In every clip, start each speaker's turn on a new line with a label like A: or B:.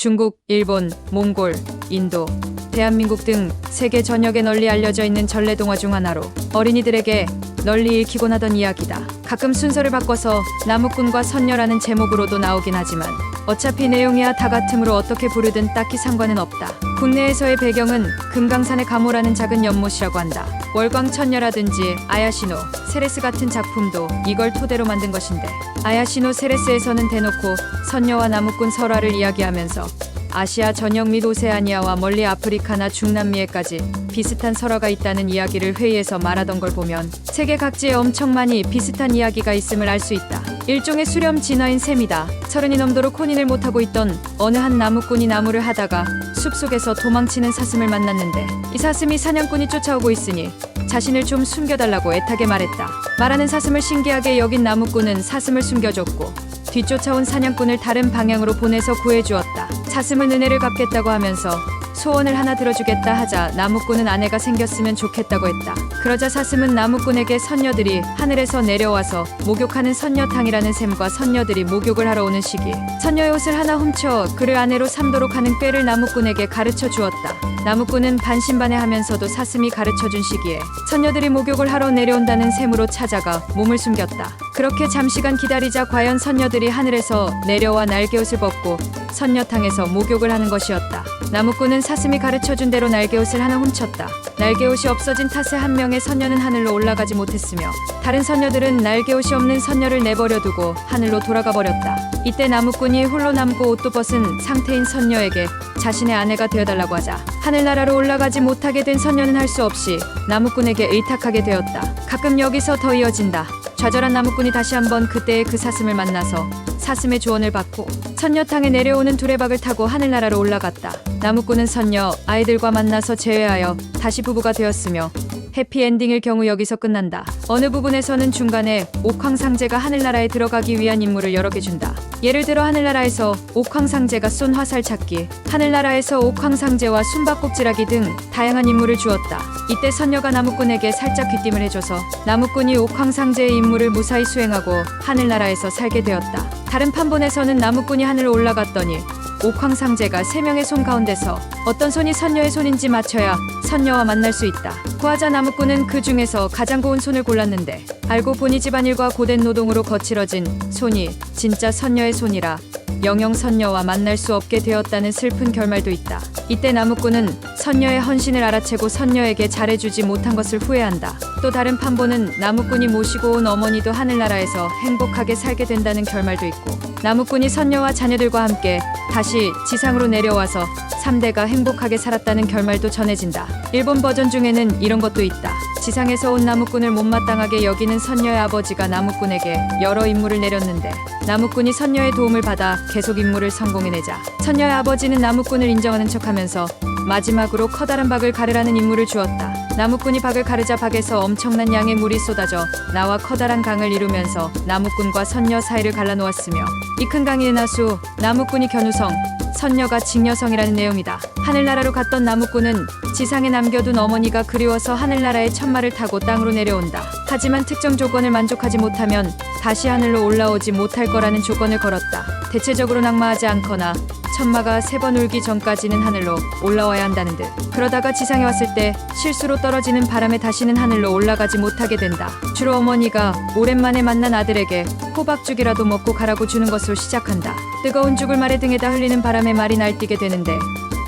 A: 중국, 일본, 몽골, 인도, 대한민국 등 세계 전역에 널리 알려져 있는 전래동화 중 하나로 어린이들에게 널리 읽히곤 하던 이야기다. 가끔 순서를 바꿔서 나무꾼과 선녀라는 제목으로도 나오긴 하지만 어차피 내용이야 다 같으므로 어떻게 부르든 딱히 상관은 없다. 국내에서의 배경은 금강산의 가모라는 작은 연못이라고 한다. 월광천녀라든지 아야시노, 세레스 같은 작품도 이걸 토대로 만든 것인데, 아야시노, 세레스에서는 대놓고 선녀와 나무꾼 설화를 이야기하면서 아시아 전역 및 오세아니아와 멀리 아프리카나 중남미에까지 비슷한 설화가 있다는 이야기를 회의에서 말하던 걸 보면 세계 각지에 엄청 많이 비슷한 이야기가 있음을 알 수 있다. 일종의 수렴 진화인 셈이다. 서른이 넘도록 혼인을 못하고 있던 어느 한 나무꾼이 나무를 하다가 숲속에서 도망치는 사슴을 만났는데, 이 사슴이 사냥꾼이 쫓아오고 있으니 자신을 좀 숨겨달라고 애타게 말했다. 말하는 사슴을 신기하게 여긴 나무꾼은 사슴을 숨겨줬고 뒤쫓아온 사냥꾼을 다른 방향으로 보내서 구해주었다. 사슴은 은혜를 갚겠다고 하면서 소원을 하나 들어주겠다 하자 나무꾼은 아내가 생겼으면 좋겠다고 했다. 그러자 사슴은 나무꾼에게 선녀들이 하늘에서 내려와서 목욕하는 선녀탕이라는 셈과 선녀들이 목욕을 하러 오는 시기 선녀의 옷을 하나 훔쳐 그를 아내로 삼도록 하는 꾀를 나무꾼에게 가르쳐 주었다. 나무꾼은 반신반의하면서도 사슴이 가르쳐준 시기에 선녀들이 목욕을 하러 내려온다는 셈으로 찾아가 몸을 숨겼다. 그렇게 잠시간 기다리자 과연 선녀들이 하늘에서 내려와 날개옷을 벗고 선녀탕에서 목욕을 하는 것이었다. 나무꾼은 사슴이 가르쳐준 대로 날개옷을 하나 훔쳤다. 날개옷이 없어진 탓에 한 명의 선녀는 하늘로 올라가지 못했으며 다른 선녀들은 날개옷이 없는 선녀를 내버려 두고 하늘로 돌아가 버렸다. 이때 나무꾼이 홀로 남고 옷도 벗은 상태인 선녀에게 자신의 아내가 되어달라고 하자 하늘나라로 올라가지 못하게 된 선녀는 할 수 없이 나무꾼에게 의탁하게 되었다. 가끔 여기서 더 이어진다. 좌절한 나무꾼이 다시 한번 그때의 그 사슴을 만나서 사슴의 조언을 받고 선녀탕에 내려오는 두레박을 타고 하늘나라로 올라갔다. 나무꾼은 선녀, 아이들과 만나서 재회하여 다시 부부가 되었으며 해피엔딩일 경우 여기서 끝난다. 어느 부분에서는 중간에 옥황상제가 하늘나라에 들어가기 위한 임무를 여러 개 준다. 예를 들어 하늘나라에서 옥황상제가 쏜 화살 찾기, 하늘나라에서 옥황상제와 숨바꼭질하기 등 다양한 임무를 주었다. 이때 선녀가 나무꾼에게 살짝 귀띔을 해줘서 나무꾼이 옥황상제의 임무를 무사히 수행하고 하늘나라에서 살게 되었다. 다른 판본에서는 나무꾼이 하늘로 올라갔더니 옥황상제가 3명의 손 가운데서 어떤 손이 선녀의 손인지 맞춰야 선녀와 만날 수 있다. 구하자 나무꾼은 그 중에서 가장 고운 손을 골랐는데 알고 보니 집안일과 고된 노동으로 거칠어진 손이 진짜 선녀의 손이라 영영 선녀와 만날 수 없게 되었다는 슬픈 결말도 있다. 이때 나무꾼은 선녀의 헌신을 알아채고 선녀에게 잘해주지 못한 것을 후회한다. 또 다른 판본은 나무꾼이 모시고 온 어머니도 하늘나라에서 행복하게 살게 된다는 결말도 있고, 나무꾼이 선녀와 자녀들과 함께 다시 지상으로 내려와서 3대가 행복하게 살았다는 결말도 전해진다. 일본 버전 중에는 이런 것도 있다. 지상에서 온 나무꾼을 못마땅하게 여기는 선녀의 아버지가 나무꾼에게 여러 임무를 내렸는데 나무꾼이 선녀의 도움을 받아 계속 임무를 성공해내자 선녀의 아버지는 나무꾼을 인정하는 척하면서 마지막으로 커다란 박을 가르라는 임무를 주었다. 나무꾼이 박을 가르자 박에서 엄청난 양의 물이 쏟아져 나와 커다란 강을 이루면서 나무꾼과 선녀 사이를 갈라놓았으며 이 큰 강이 은하수, 나무꾼이 견우성, 선녀가 직녀성이라는 내용이다. 하늘나라로 갔던 나무꾼은 지상에 남겨둔 어머니가 그리워서 하늘나라의 천마를 타고 땅으로 내려온다. 하지만 특정 조건을 만족하지 못하면 다시 하늘로 올라오지 못할 거라는 조건을 걸었다. 대체적으로 낙마하지 않거나 천마가 3번 울기 전까지는 하늘로 올라와야 한다는 듯. 그러다가 지상에 왔을 때 실수로 떨어지는 바람에 다시는 하늘로 올라가지 못하게 된다. 주로 어머니가 오랜만에 만난 아들에게 호박죽이라도 먹고 가라고 주는 것으로 시작한다. 뜨거운 죽을 말의 등에다 흘리는 바람에 말이 날뛰게 되는데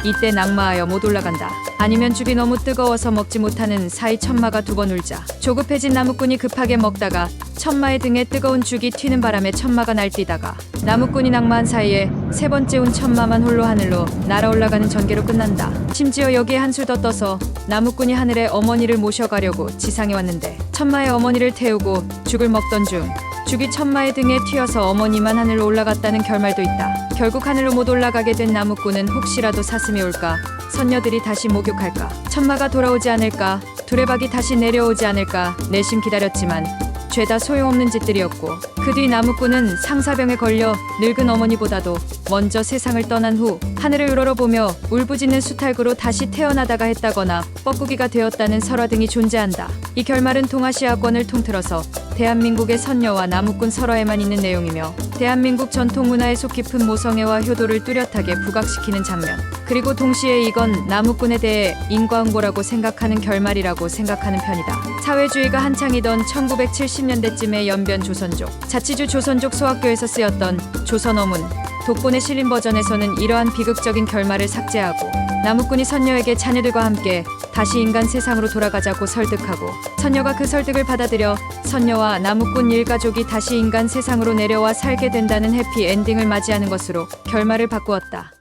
A: 이때 낙마하여 못 올라간다. 아니면 죽이 너무 뜨거워서 먹지 못하는 사이 천마가 2번 울자 조급해진 나무꾼이 급하게 먹다가 천마의 등에 뜨거운 죽이 튀는 바람에 천마가 날뛰다가 나무꾼이 낙마한 사이에 3번째 운 천마만 홀로 하늘로 날아 올라가는 전개로 끝난다. 심지어 여기에 한술 더 떠서 나무꾼이 하늘에 어머니를 모셔가려고 지상에 왔는데 천마의 어머니를 태우고 죽을 먹던 중 죽이 천마의 등에 튀어서 어머니만 하늘로 올라갔다는 결말도 있다. 결국 하늘로 못 올라가게 된 나무꾼은 혹시라도 사슴이 올까, 선녀들이 다시 목욕할까, 천마가 돌아오지 않을까, 두레박이 다시 내려오지 않을까 내심 기다렸지만 죄다 소용없는 짓들이었고 그 뒤 나무꾼은 상사병에 걸려 늙은 어머니보다도 먼저 세상을 떠난 후 하늘을 우러러보며 울부짖는 수탈구로 다시 태어나다가 했다거나 뻐꾸기가 되었다는 설화 등이 존재한다. 이 결말은 동아시아권을 통틀어서 대한민국의 선녀와 나무꾼 설화에만 있는 내용이며 대한민국 전통 문화의 속 깊은 모성애와 효도를 뚜렷하게 부각시키는 장면, 그리고 동시에 이건 나무꾼에 대해 인과응보라고 생각하는 결말이라고 생각하는 편이다. 사회주의가 한창이던 1970년대쯤의 연변 조선족, 자치주 조선족 소학교에서 쓰였던 조선어문 독본에 실린 버전에서는 이러한 비극적인 결말을 삭제하고 나무꾼이 선녀에게 자녀들과 함께 다시 인간 세상으로 돌아가자고 설득하고 선녀가 그 설득을 받아들여 선녀와 나무꾼 일가족이 다시 인간 세상으로 내려와 살게 된다는 해피 엔딩을 맞이하는 것으로 결말을 바꾸었다.